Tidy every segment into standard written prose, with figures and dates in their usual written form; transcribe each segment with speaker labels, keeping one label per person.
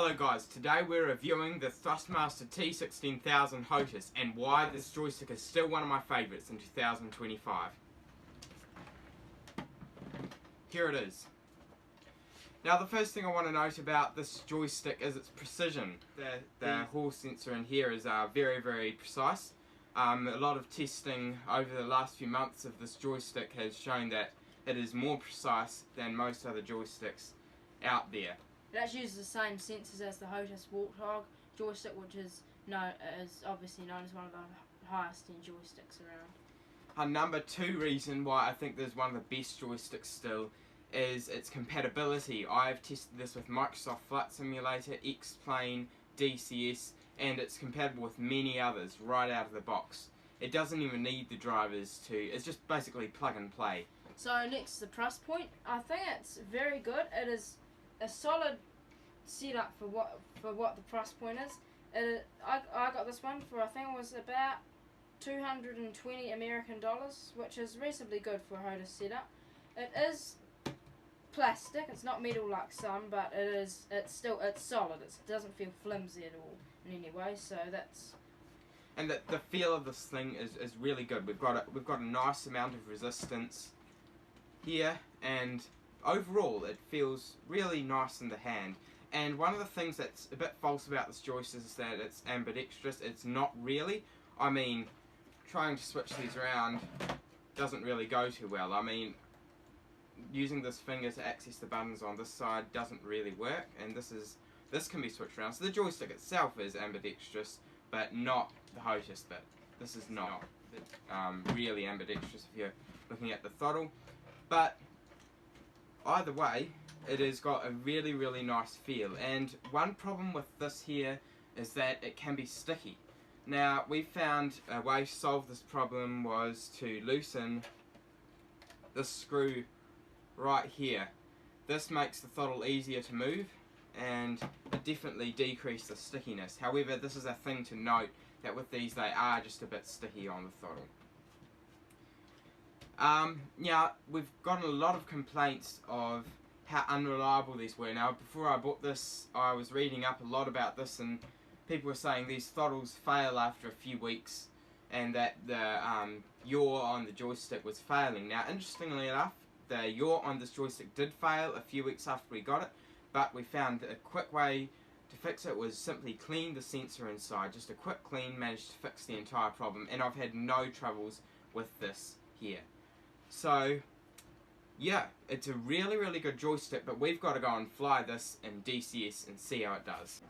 Speaker 1: Hello guys, today we're reviewing the Thrustmaster T.16000M HOTAS and why this joystick is still one of my favourites in 2025. Here it is. Now the first thing I want to note about this joystick is its precision. The Hall sensor in here is very, very precise. A lot of testing over the last few months of this joystick has shown that it is more precise than most other joysticks out there.
Speaker 2: It actually uses the same sensors as the HOTAS Warthog joystick, which is obviously known as one of the highest end joysticks around.
Speaker 1: Number two reason why I think there's one of the best joysticks still is its compatibility. I've tested this with Microsoft Flight Simulator, X-Plane, DCS, and it's compatible with many others right out of the box. It doesn't even need the drivers it's just basically plug and play.
Speaker 2: So next, the price point. I think it's very good. It is a solid setup for what the price point is. I got this one for, I think it was about 220 American dollars, which is reasonably good for a HOTAS setup. It is plastic, it's not metal like some, but it's solid. It doesn't feel flimsy at all in any way, so that's...
Speaker 1: And the feel of this thing is really good. We've got a nice amount of resistance here, and overall it feels really nice in the hand. And one of the things that's a bit false about this joystick is that it's ambidextrous. It's not really. I mean, trying to switch these around doesn't really go too well. I mean, using this finger to access the buttons on this side doesn't really work, and this can be switched around. So the joystick itself is ambidextrous, but not the HOTAS bit. This is not really ambidextrous if you're looking at the throttle. But either way, it has got a really, really nice feel. And one problem with this here is that it can be sticky. Now, we found a way to solve this problem was to loosen this screw right here. This makes the throttle easier to move, and it definitely decreased the stickiness. However, this is a thing to note, that with these they are just a bit sticky on the throttle. Yeah, we've gotten a lot of complaints of how unreliable these were. Now, before I bought this, I was reading up a lot about this, and people were saying these throttles fail after a few weeks, and that the yaw on the joystick was failing. Now, interestingly enough, the yaw on this joystick did fail a few weeks after we got it, but we found a quick way to fix it was simply clean the sensor inside. Just a quick clean managed to fix the entire problem, and I've had no troubles with this here. So, yeah, it's a really, really good joystick, but we've got to go and fly this in DCS and see how it does.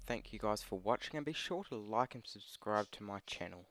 Speaker 1: Thank you guys for watching, and be sure to like and subscribe to my channel.